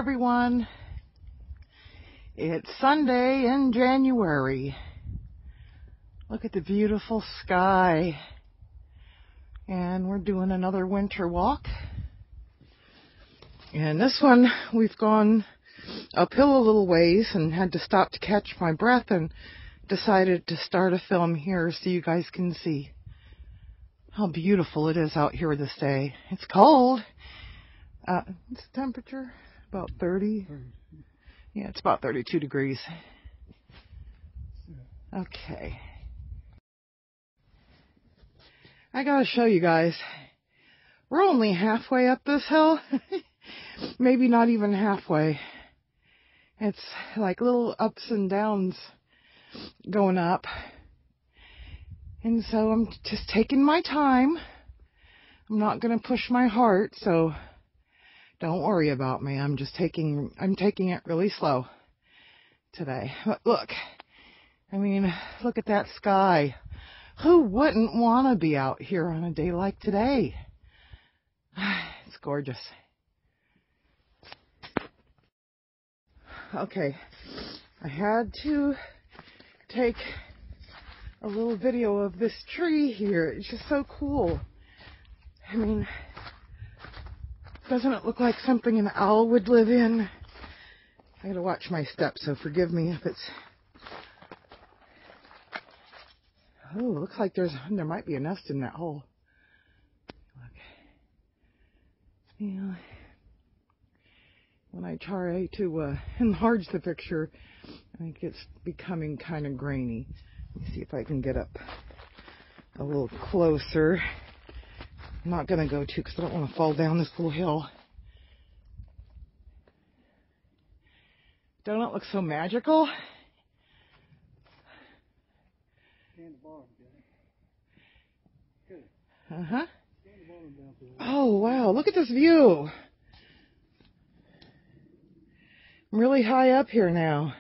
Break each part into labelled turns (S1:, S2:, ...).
S1: everyone. It's Sunday in January. Look at the beautiful sky. And we're doing another winter walk. And this one, we've gone uphill a little ways and had to stop to catch my breath and decided to start a film here so you guys can see how beautiful it is out here this day. It's cold. It's the temperature about 30. Yeah, it's about 32 degrees. Okay. I gotta show you guys. We're only halfway up this hill. Maybe not even halfway. It's like little ups and downs going up. And so I'm just taking my time. I'm not going to push my heart, so don't worry about me. I'm taking it really slow today. But look, I mean, look at that sky. Who wouldn't want to be out here on a day like today? It's gorgeous. Okay, I had to take a little video of this tree here. It's just so cool. I mean, doesn't it look like something an owl would live in? I gotta watch my steps, so forgive me if it's... Oh, looks like there might be a nest in that hole. Look. Yeah. When I try to enlarge the picture, I think it's becoming kind of grainy. Let me see if I can get up a little closer. I'm not going to go too because I don't want to fall down this little hill. Don't it look so magical? Uh-huh. Oh, wow. Look at this view. I'm really high up here now.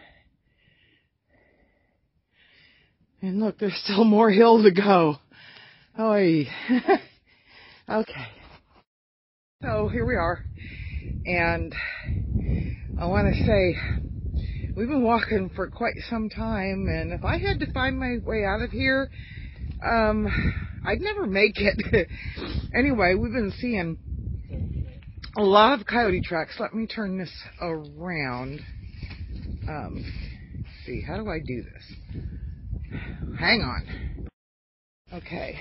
S1: And look, there's still more hill to go. Oy. Okay. So here we are. And I want to say, we've been walking for quite some time. And if I had to find my way out of here, I'd never make it. Anyway, we've been seeing a lot of coyote tracks. Let me turn this around. Let's see, how do I do this? Hang on. Okay.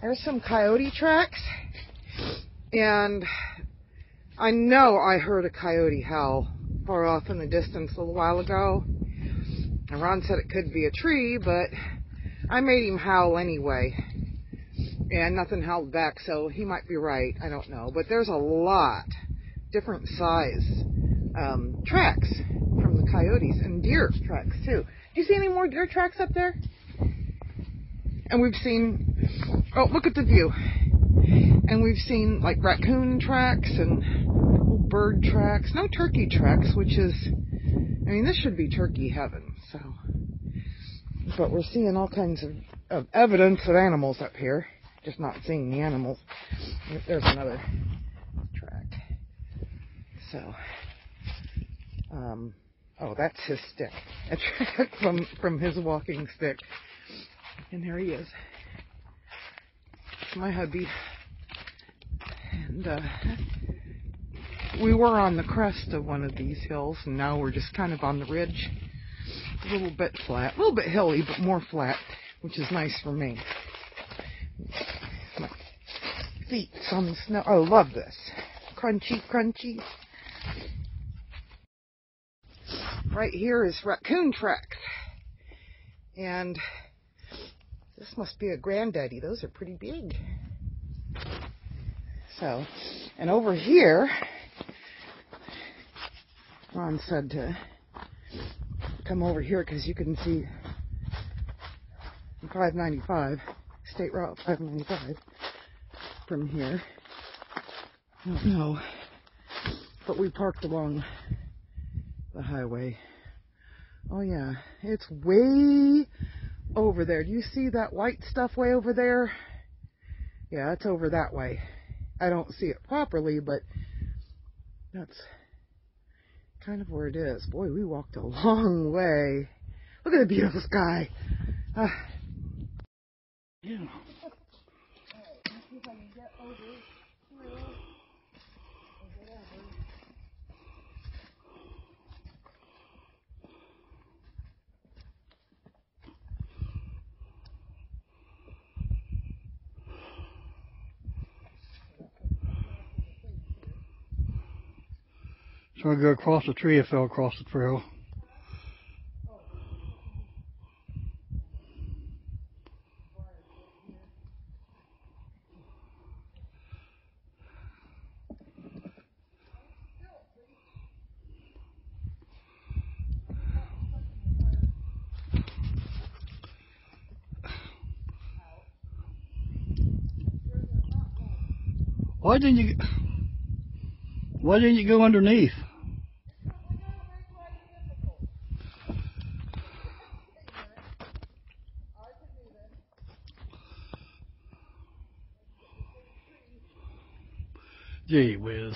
S1: There's some coyote tracks. And I know I heard a coyote howl far off in the distance a little while ago. And Ron said it could be a tree, but I made him howl anyway. And nothing howled back, so he might be right. I don't know. But there's a lot different size tracks from the coyotes, and deer tracks too. Do you see any more deer tracks up there? And we've seen, oh, look at the view. And we've seen like raccoon tracks and little bird tracks. No turkey tracks, which is, I mean, this should be turkey heaven. So, but we're seeing all kinds of evidence of animals up here. Just not seeing the animals. There's another track. So, oh, that's his stick. A track from his walking stick. And there he is. It's my hubby. And we were on the crest of one of these hills, and now we're just kind of on the ridge. A little bit flat. A little bit hilly, but more flat, which is nice for me. My feet on the snow. Oh, love this. Crunchy, crunchy. Right here is raccoon tracks. And this must be a granddaddy. Those are pretty big. So, and over here, Ron said to come over here because you can see 595, State Route 595 from here. I don't know, but we parked along the highway. Oh yeah, it's way over there. Do you see that white stuff way over there? Yeah, it's over that way. I don't see it properly, but that's kind of where it is. Boy, we walked a long way. Look at the beautiful sky.
S2: Yeah. So I go across the tree. I fell across the trail. Why didn't you go underneath? Gee whiz.